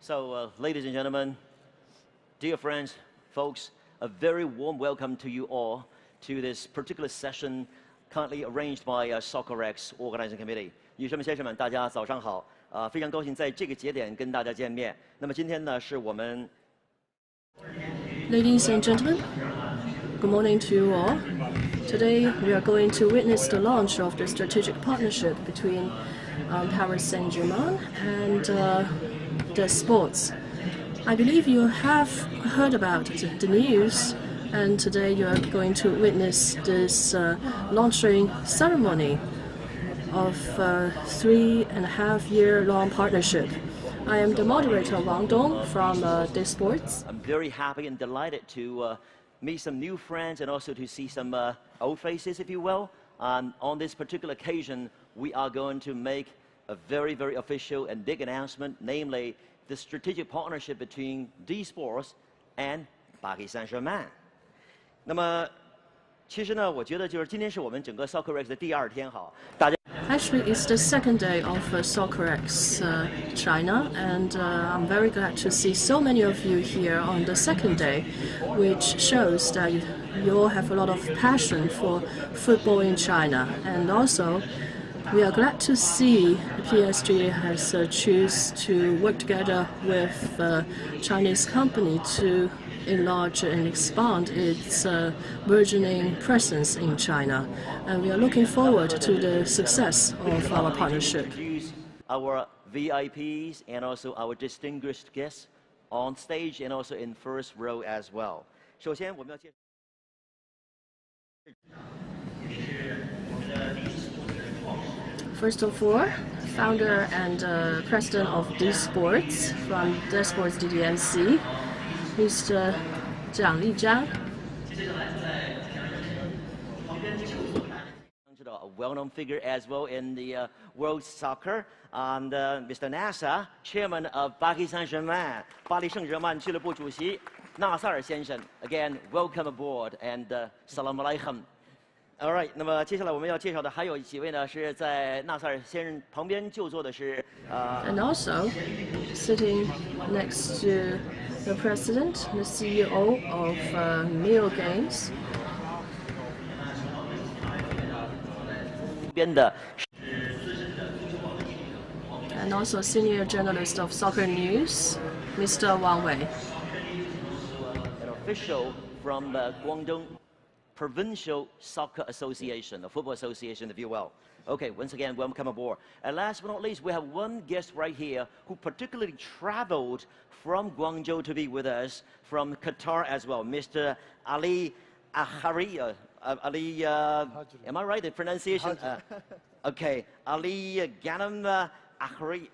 Ladies and gentlemen, dear friends, folks, a very warm welcome to you all to this particular session currently arranged by SoccerX Organizing Committee. 女士们、先生们，大家早上好！非常高兴在这个节点跟大家见面。那么今天呢，是我们 Ladies and gentlemen, good morning to you all. Today we are going to witness the launch of the strategic partnership between Paris Saint-Germain and DeSports. I believe you have heard about the news, and today you are going to witness this launching ceremony of a 3.5-year-long partnership. I am the moderator Wang Dong from DeSports. I'm very happy and delighted to meet some new friends and also to see some old faces, if you will. On this particular occasion, we are going to make a very, very official and big announcement, namely the strategic partnership between DeSports and Paris Saint-Germain. 那么，其实呢，我觉得就是今天是我们整个 SoccerX 的第二天哈，大家。 Actually, it's the second day of SoccerX China, and I'm very glad to see so many of you here on the second day, which shows that you all have a lot of passion for football in China. And also, we are glad to see PSG has choose to work together with a Chinese company to enlarge and expand its burgeoning presence in China. And we are looking forward to the success of our partnership. Our VIPs and also our distinguished guests on stage and also in first row as well. 首先我们要介绍 First of all, founder and president of DeSports from DeSports DDNC, Mr. Zhang Lijang. A well-known figure as well in the world soccer, and Mr. Nasser, chairman of Paris Saint-Germain, 巴黎圣日耳曼俱乐部主席纳萨尔先生。Again, welcome aboard and salam alaikum. All right， 那么接下来我们要介绍的还有几位呢，是在纳萨尔先生旁边就坐的是And also, sitting next to the president, the CEO of Mio Games. 边的 And also senior journalist of Soccer News, Mr. Wang Wei. An official from the Guangdong Provincial Soccer Association, the Football Association, if you will. Okay, once again, welcome aboard. And last but not least, we have one guest right here who particularly traveled from Guangzhou to be with us from Qatar as well, Mr. Ali Ahari. Ali, am I right? The pronunciation? Okay, Ali Ghanem Ahari.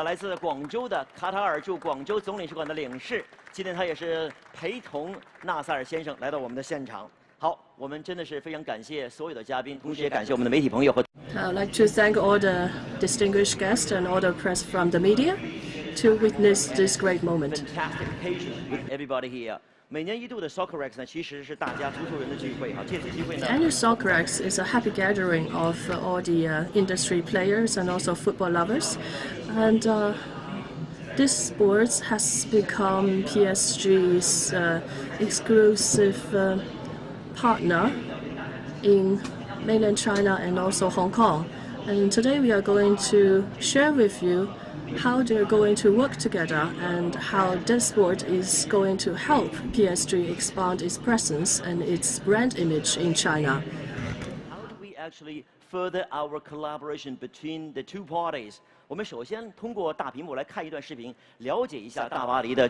来自广州的卡塔尔驻广州总领事馆的领事，今天他也是陪同纳萨尔先生来到我们的现场。好，我们真的是非常感谢所有的嘉宾，同时也感谢我们的媒体朋友和。I'd like to thank all the distinguished guests and all the press from the media to witness this great moment. Fantastic occasion with everybody here. 每年一度的 SoccerX 呢，其实是大家足球人的聚会哈。借此机会呢 Annual SoccerX is a happy gathering of all the industry players and also football lovers, and this sport has become PSG's exclusive partner in mainland China and also Hong Kong. And today we are going to share with you how they're going to work together and how DeSports is going to help PSG expand its presence and its brand image in China. How do we actually further our collaboration between the two parties? 我们首先通过大屏幕来看一段视频，了解一下大巴黎的。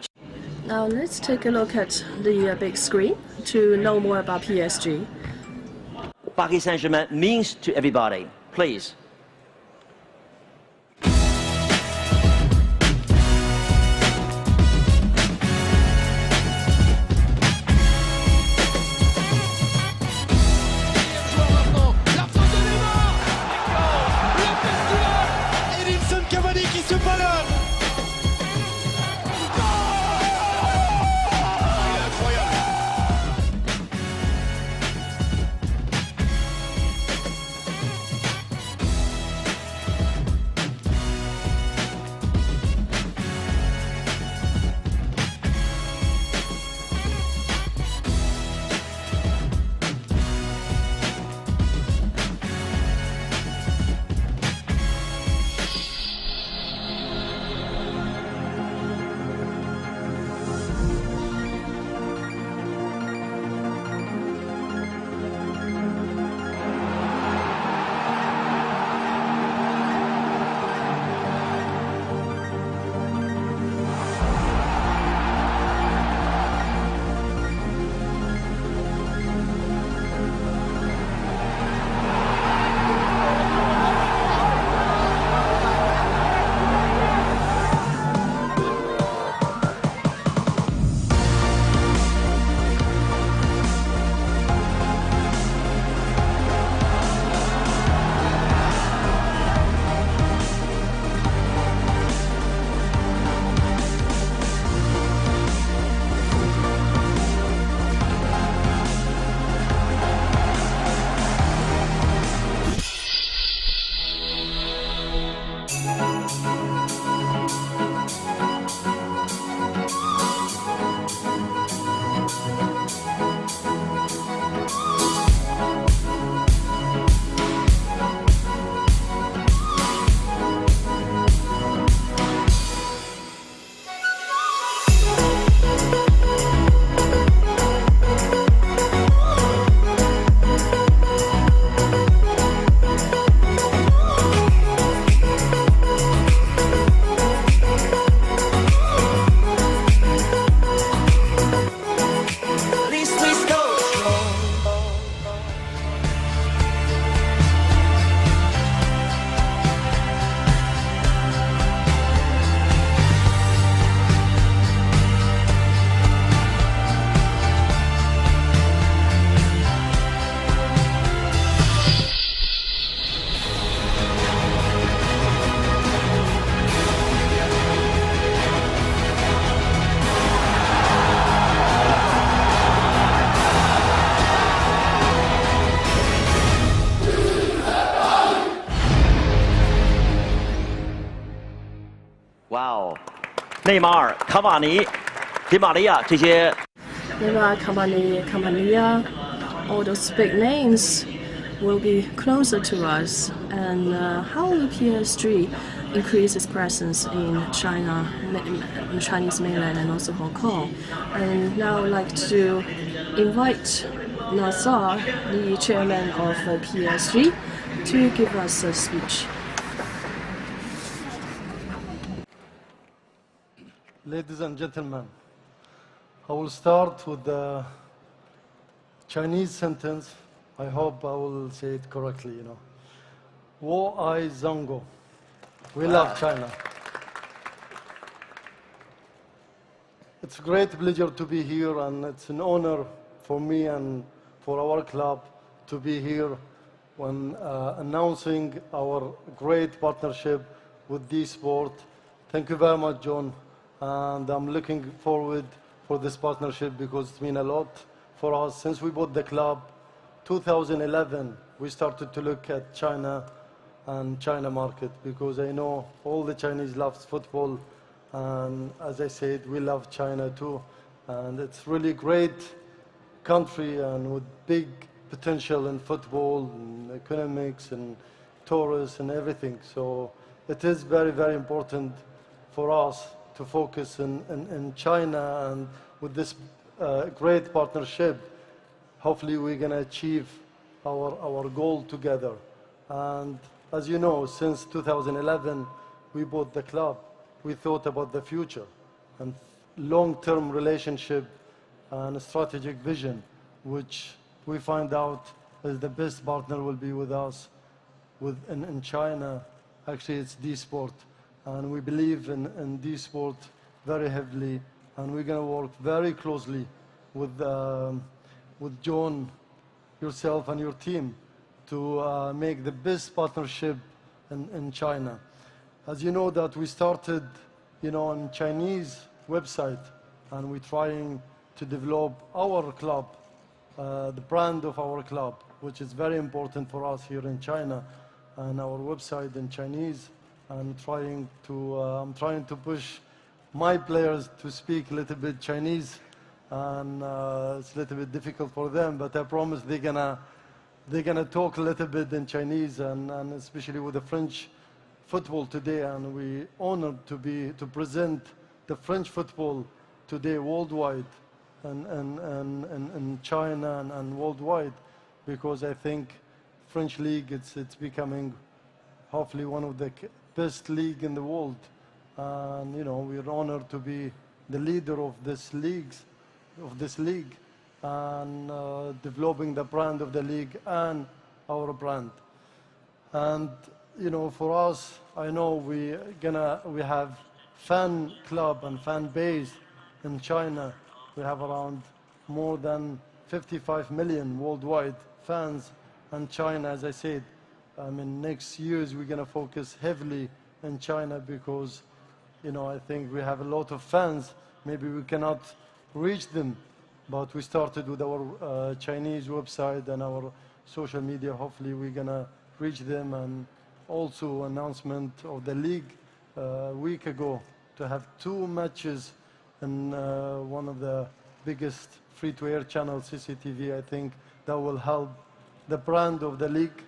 Now let's take a look at the big screen to know more about PSG. Paris Saint-Germain means to everybody. Please. Qui se balade. Incroyable. 内马尔、卡瓦尼、迪玛利亚这些。Neymar, Cavani, Campania, all those big names will be closer to us. And how will PSG increase its presence in China, the Chinese mainland, and also Hong Kong? And now I'd like to invite Nazar, the chairman of PSG, to give us a speech. Ladies and gentlemen, I will start with the Chinese sentence. I hope I will say it correctly, you know. Wo ai Zango. We love China. It's a great pleasure to be here, and it's an honor for me and for our club to be here when announcing our great partnership with DeSports. Thank you very much, John. And I'm looking forward for this partnership because it's mean a lot for us. Since we bought the club, 2011, we started to look at China and China market because I know all the Chinese loves football, and as I said, we love China too. And it's really great country and with big potential in football and economics and tourists and everything. So it is very, very important for us to focus in China, and with this great partnership, hopefully we're going to achieve our goal together. And as you know, since 2011, we bought the club. We thought about the future and long-term relationship and a strategic vision, which we find out is the best partner will be with us in China. Actually, it's DeSports. And we believe in DeSports very heavily, and we're going to work very closely with John, yourself, and your team to make the best partnership in China. As you know, that we started, you know, on Chinese website, and we're trying to develop our club, the brand of our club, which is very important for us here in China, and our website in Chinese. I'm trying to push my players to speak a little bit Chinese, and it's a little bit difficult for them, but I promise they're gonna talk a little bit in Chinese, and especially with the French football today, and we're honored to present the French football today worldwide, and in China and worldwide, because I think French league it's becoming hopefully one of the best league in the world, and you know we're honored to be the leader of this league, and developing the brand of the league and our brand. And you know, for us, I know we have fan club and fan base in China. We have around more than 55 million worldwide fans, and China, as I said, I mean, next years we're going to focus heavily in China because, you know, I think we have a lot of fans. Maybe we cannot reach them, but we started with our Chinese website and our social media. Hopefully we're going to reach them, and also announcement of the league a week ago to have 2 matches in one of the biggest free-to-air channels, CCTV. I think that will help the brand of the league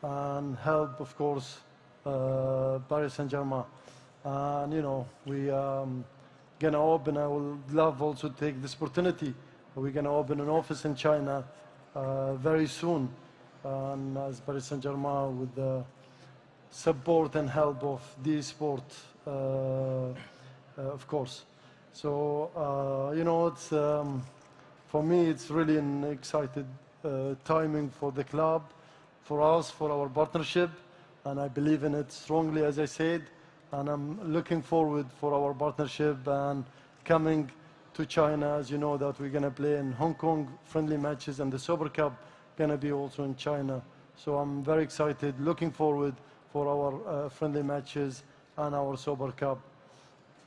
and help, of course, Paris Saint-Germain. And, you know, we going to open, I would love also to take this opportunity. We're going to open an office in China very soon, and as Paris Saint-Germain with the support and help of DeSports, of course. So, you know, it's, for me, it's really an excited timing for the club, for us, for our partnership, and I believe in it strongly, as I said, and I'm looking forward for our partnership and coming to China. As you know that we're going to play in Hong Kong friendly matches, and the Super Cup going to be also in China. So I'm very excited, looking forward for our friendly matches and our Super Cup.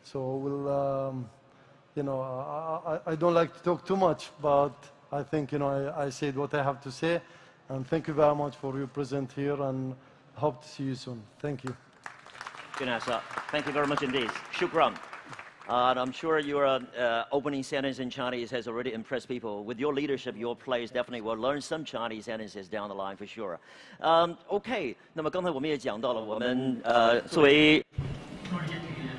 So we'll, you know, I don't like to talk too much, but I think, you know, I said what I have to say. And thank you very much for your presence here, and hope to see you soon. Thank you. Thank you very much indeed. Shukran. And I'm sure your opening sentence in Chinese has already impressed people. With your leadership, your players definitely will learn some Chinese sentences down the line for sure. OK， 那么刚才我们也讲到了，我们作为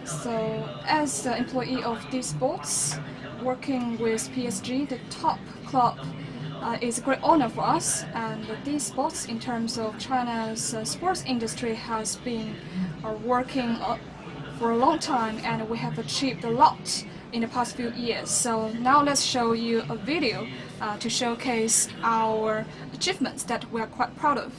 So, as the employee of DeSports, working with PSG, the top club, is a great honor for us. And DeSports, in terms of China's sports industry, has been working for a long time, and we have achieved a lot in the past few years. So now let's show you a video to showcase our achievements that we are quite proud of.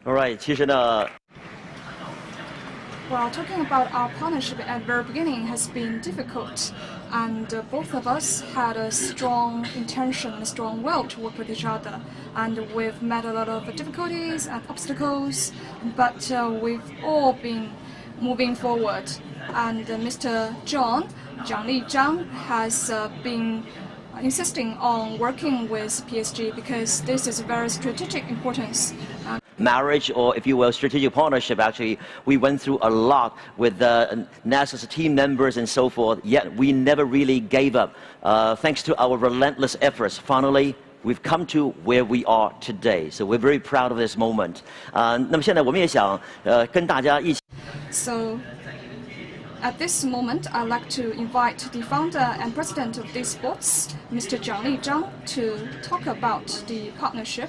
Alright， 其实呢。 Well, talking about our partnership at the very beginning has been difficult, and both of us had a strong intention, a strong will to work with each other, and we've met a lot of difficulties and obstacles, but we've all been moving forward. And Mr. Zhang Zhang has been insisting on working with PSG because this is a very strategic importance. Marriage, or if you will, strategic partnership. Actually, we went through a lot with NASA's team members and so forth, yet we never really gave up. Thanks to our relentless efforts, finally, we've come to where we are today. So we're very proud of this moment. 那么现在我们也想跟大家一起。 So, at this moment, I'd like to invite the founder and president of DeSports, Mr. Zhang, to talk about the partnership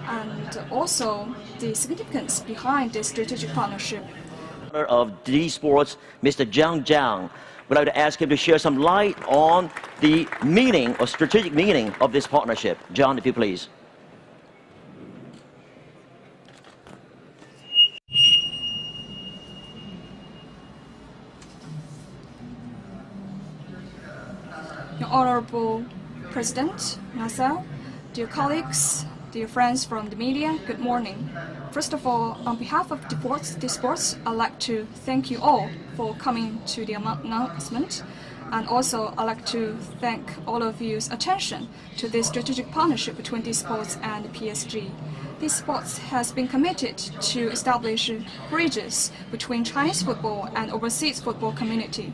and also the significance behind this strategic partnership. Of DeSports, Mr. Zhang. We'd like to ask him to share some light on the meaning or strategic meaning of this partnership. John, if you please. Your Honorable President, Nasser, dear colleagues, dear friends from the media, good morning. First of all, on behalf of DeSports, I'd like to thank you all for coming to the announcement. And also, I'd like to thank all of you's attention to this strategic partnership between DeSports and PSG. DeSports has been committed to establish bridges between Chinese football and overseas football community.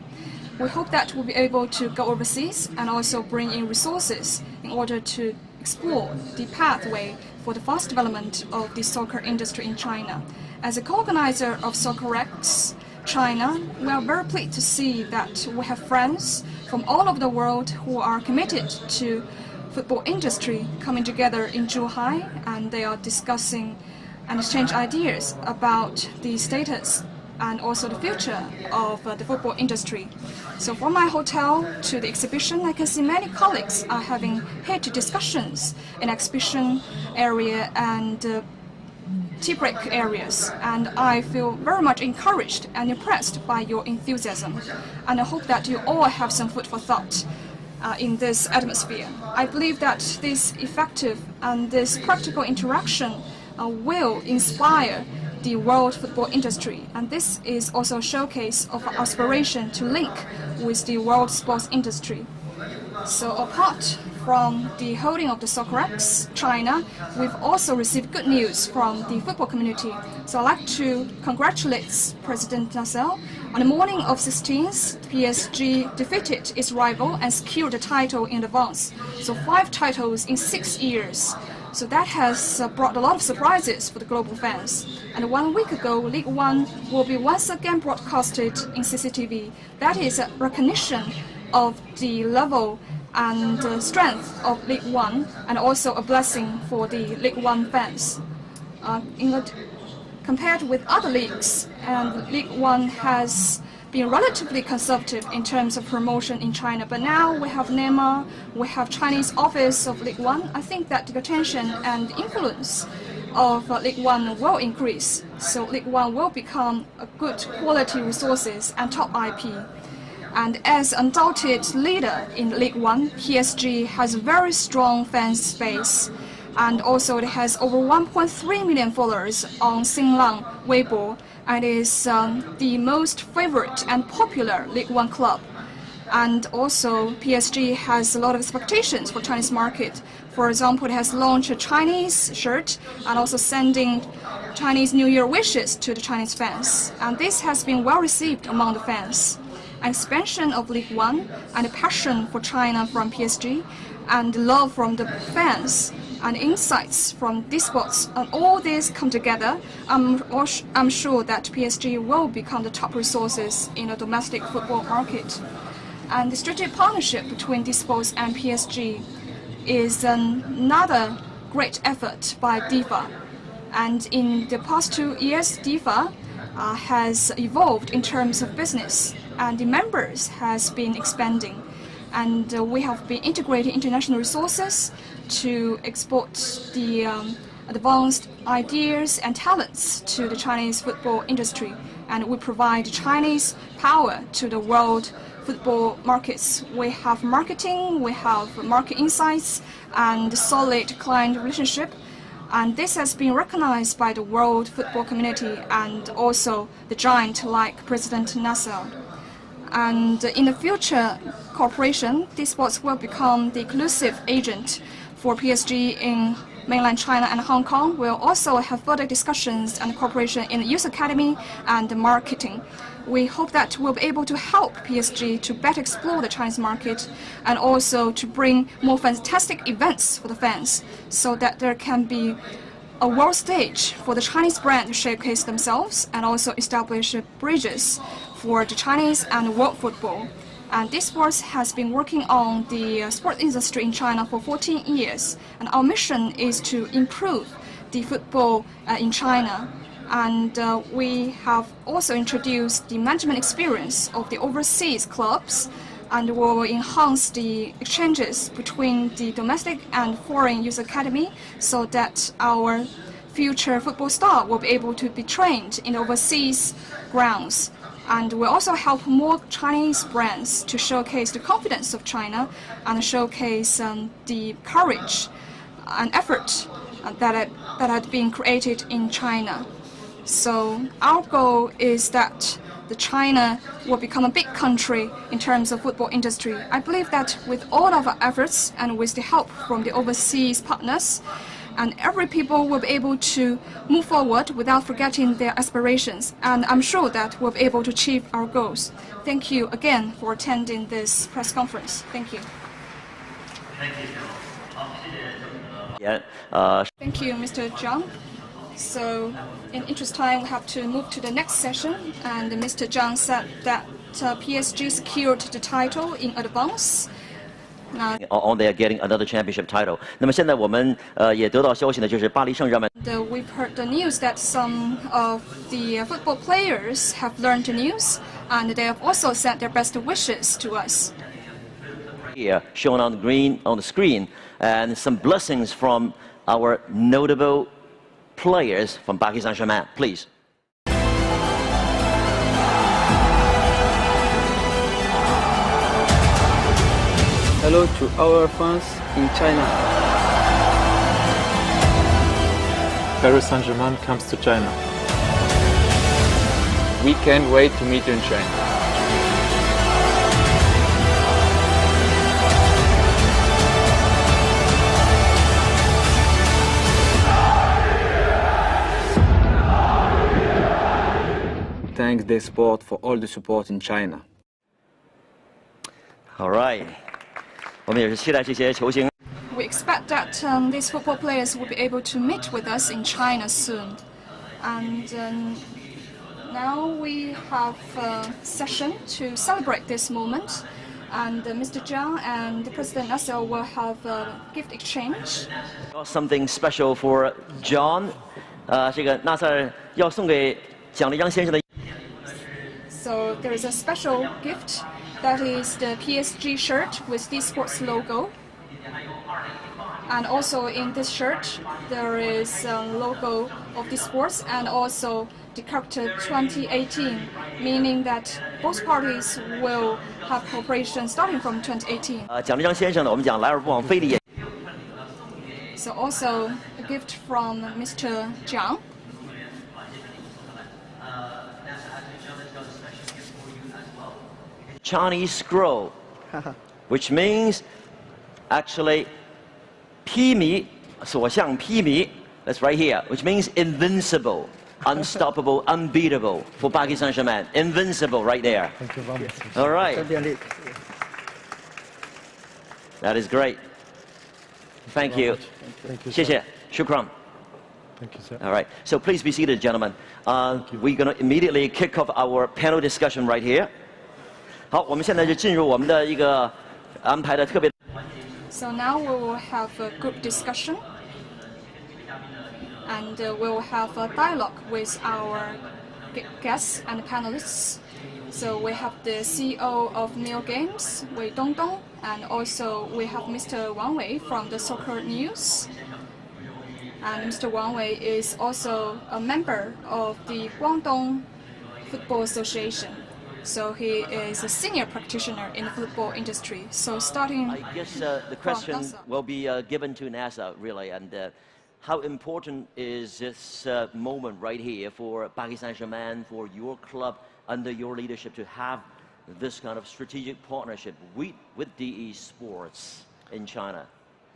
We hope that we'll be able to go overseas and also bring in resources in order to explore the pathway for the fast development of the soccer industry in China. As a co-organizer of SoccerX China, we are very pleased to see that we have friends from all over the world who are committed to football industry coming together in Zhuhai, and they are discussing and exchange ideas about the status and also the future of the football industry. So from my hotel to the exhibition, I can see many colleagues are having heated discussions in exhibition area and tea break areas, and I feel very much encouraged and impressed by your enthusiasm, and I hope that you all have some food for thought in this atmosphere. I believe that this effective and this practical interaction will inspire the world football industry, and this is also a showcase of our aspiration to link with the world sports industry. So apart from the holding of the SoccerX China, we've also received good news from the football community. So I'd like to congratulate President Nasser. On the morning of 16th, PSG defeated its rival and secured the title in advance. So 5 titles in 6 years. So that has brought a lot of surprises for the global fans. And 1 week ago, League One will be once again broadcasted in CCTV. That is a recognition of the level and strength of League One, and also a blessing for the League One fans. Compared with other leagues, and League One has been relatively conservative in terms of promotion in China, but now we have Neymar, we have Chinese office of League One. I think that the attention and influence of League One will increase, so League One will become a good quality resources and top IP. And as undoubted leader in League One, PSG has a very strong fan base, and also it has over 1.3 million followers on Xinglang Weibo, and is the most favorite and popular League One club. And also PSG has a lot of expectations for Chinese market. For example, it has launched a Chinese shirt and also sending Chinese New Year wishes to the Chinese fans, and this has been well received among the fans. Expansion of League One and a passion for China from PSG, and love from the fans and insights from DeSports, and all this come together, I'm sure that PSG will become the top resources in the domestic football market. And the strategic partnership between DeSports and PSG is another great effort by DIFA. And in the past 2 years, DIFA has evolved in terms of business, and the members has been expanding, and we have been integrating international resources to export the advanced ideas and talents to the Chinese football industry, and we provide Chinese power to the world football markets. We have marketing, we have market insights, and solid client relationship. And this has been recognized by the world football community and also the giant like President Nasser. And in the future cooperation, DeSports will become the exclusive agent for PSG in mainland China and Hong Kong. We'll also have further discussions and cooperation in the youth academy and the marketing. We hope that we'll be able to help PSG to better explore the Chinese market, and also to bring more fantastic events for the fans, so that there can be a world stage for the Chinese brand to showcase themselves, and also establish bridges for the Chinese and world football. And DeSports has been working on the sports industry in China for 14 years, and our mission is to improve the football in China. And we have also introduced the management experience of the overseas clubs, and will enhance the exchanges between the domestic and foreign youth academy, so that our future football star will be able to be trained in overseas grounds. And we'll also help more Chinese brands to showcase the confidence of China and showcase the courage and effort that had been created in China. So our goal is that the China will become a big country in terms of football industry. I believe that with all of our efforts and with the help from the overseas partners, and every people will be able to move forward without forgetting their aspirations. And I'm sure that we'll be able to achieve our goals. Thank you again for attending this press conference. Thank you. Thank you. Thank you, Mr. Zhang. So, in interest time, we have to move to the next session. And Mr. Zhang said that PSG secured the title in advance. on there getting another championship title. 那么现在我们也得到消息呢，就是巴黎圣日耳曼。We've heard the news that some of the football players have learned the news, and they have also sent their best wishes to us. Here, shown on the screen, and some blessings from our notable players from Paris Saint-Germain, please. Hello to our fans in China. Paris Saint-Germain comes to China. We can't wait to meet you in China. Thanks DeSports for all the support in China. All right. 我们也是期待这些球星。We expect that these football players will be able to meet with us in China soon. And now we have a session to celebrate this moment. And Mr. Zhang and President Nasser will have a gift exchange. Something special for John. 这个纳塞尔要送给蒋立章先生的。So there is a special gift. That is the PSG shirt with DeSports logo. And also in this shirt, there is a logo of DeSports and also the character 2018, meaning that both parties will have cooperation starting from 2018. 蒋立章先生呢，我们讲莱尔不枉费力。So also a gift from Mr. Jiang. Chinese scroll, which means actually 披靡，所向披靡. That's right here, which means invincible, unstoppable, unbeatable for Paris Saint-Germain. Invincible right there. Thank you very much. All right. That is great. Thank you. Thank you. 谢谢. Shukran. Thank you, sir. All right. So please be seated, gentlemen. We're going to immediately kick off our panel discussion right here. 好，我们现在就进入我们的一个安排的特别。So now we will have a group discussion, and we will have a dialogue with our guests and panelists. So we have the CEO of Neo Games, Wei Dongdong, and also we have Mr. Wang Wei from the Soccer News. And Mr. Wang Wei is also a member of the Guangdong Football Association. So he is a senior practitioner in the football industry. So starting, I guess the question will be given to NASA really, and how important is this moment right here for Paris Saint-Germain, for your club under your leadership to have this kind of strategic partnership with DeSports in China?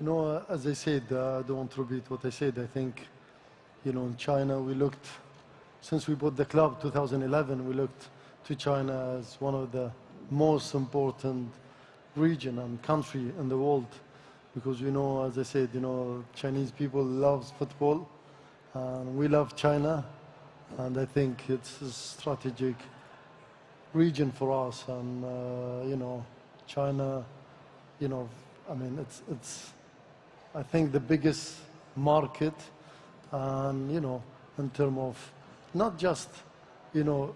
You know, as I said, I don't want to repeat what I said. I think, you know, in China we looked, since we bought the club 2011, we looked to China as one of the most important region and country in the world, because we know, as I said, you know, Chinese people love football, and we love China, and I think it's a strategic region for us. And you know, China, you know, I mean, it's I think the biggest market, and you know, in terms of not just, you know,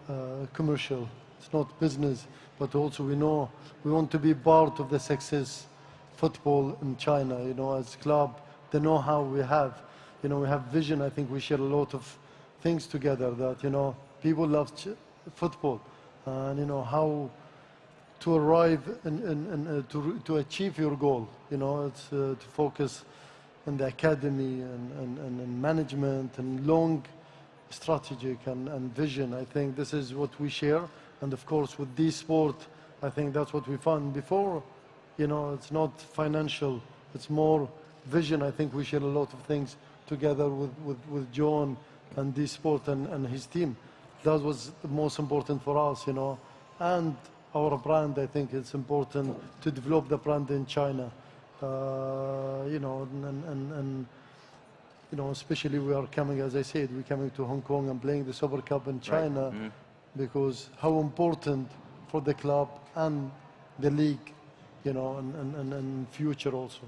commercial, it's not business, but also we know we want to be part of the success football in China. You know, as club, the know-how we have, you know, we have vision. I think we share a lot of things together that, you know, people love football, and you know how to arrive and to achieve your goal. You know, it's to focus on the academy and management and long strategic and vision. I think this is what we share, and of course with DeSports, I think that's what we found before. You know, it's not financial, it's more vision. I think we share a lot of things together with John and DeSports and his team. That was the most important for us, you know. And our brand, I think it's important to develop the brand in China. You know, and you know, especially we are coming, as I said, we're coming to Hong Kong and playing the Super Cup in China, right. Because how important for the club and the league you know, and future also.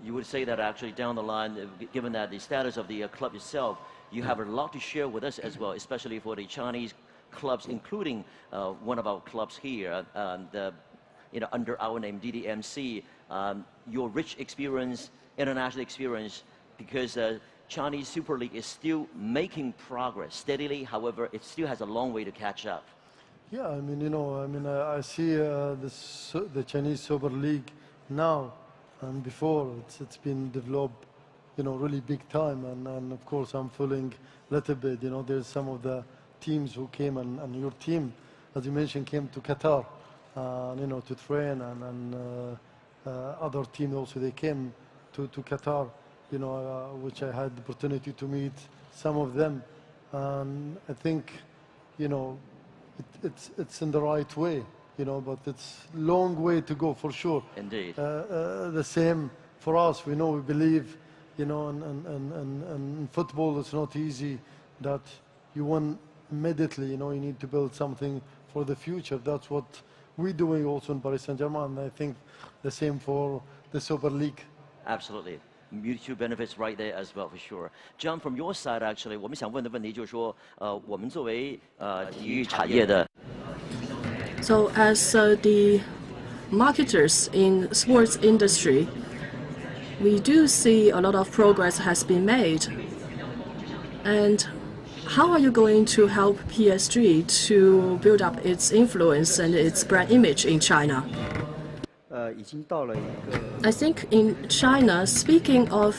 You would say that actually down the line, given that the status of the club itself, you have a lot to share with us as well, especially for the Chinese clubs, including one of our clubs here, you know, under our name, DDMC. Your rich experience, international experience, because Chinese Super League is still making progress steadily. However, it still has a long way to catch up. Yeah, I mean, you know, I mean, I see the Chinese Super League now and before. It's been developed, you know, really big time. And of course, I'm feeling a little bit, you know, there's some of the teams who came, and your team, as you mentioned, came to Qatar, you know, to train, and other teams also, they came to Qatar, you know, which I had the opportunity to meet some of them. And I think, you know, it's in the right way, you know, but it's a long way to go for sure. Indeed. The same for us. We know, we believe, you know, and football, it's not easy that you win immediately, you know, you need to build something for the future. That's what we're doing also in Paris Saint-Germain. I think the same for the Super League. Absolutely. Mutual benefits right there as well, for sure. John, from your side, actually, 我们想问的问题就是说，我们作为体育产业的 So as the marketers in sports industry, we do see a lot of progress has been made. And how are you going to help PSG to build up its influence and its brand image in China? I think in China, speaking of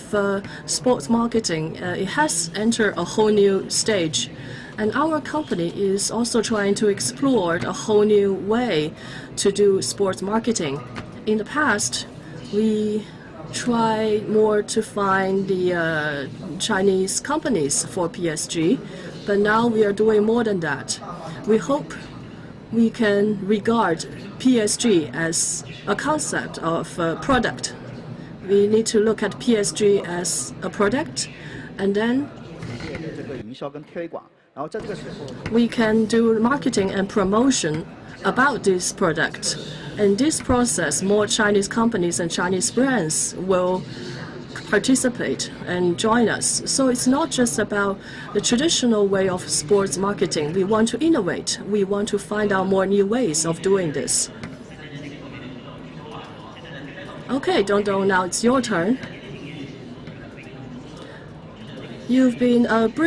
sports marketing, it has entered a whole new stage. And our company is also trying to explore a whole new way to do sports marketing. In the past, we tried more to find the Chinese companies for PSG, but now we are doing more than that. We hope we can regard PSG as a concept of a product. We need to look at PSG as a product, and then we can do marketing and promotion about this product. In this process, more Chinese companies and Chinese brands will participate and join us. So it's not just about the traditional way of sports marketing. We want to innovate. We want to find out more new ways of doing this. Okay, Dongdong, now it's your turn. You've been a brilliant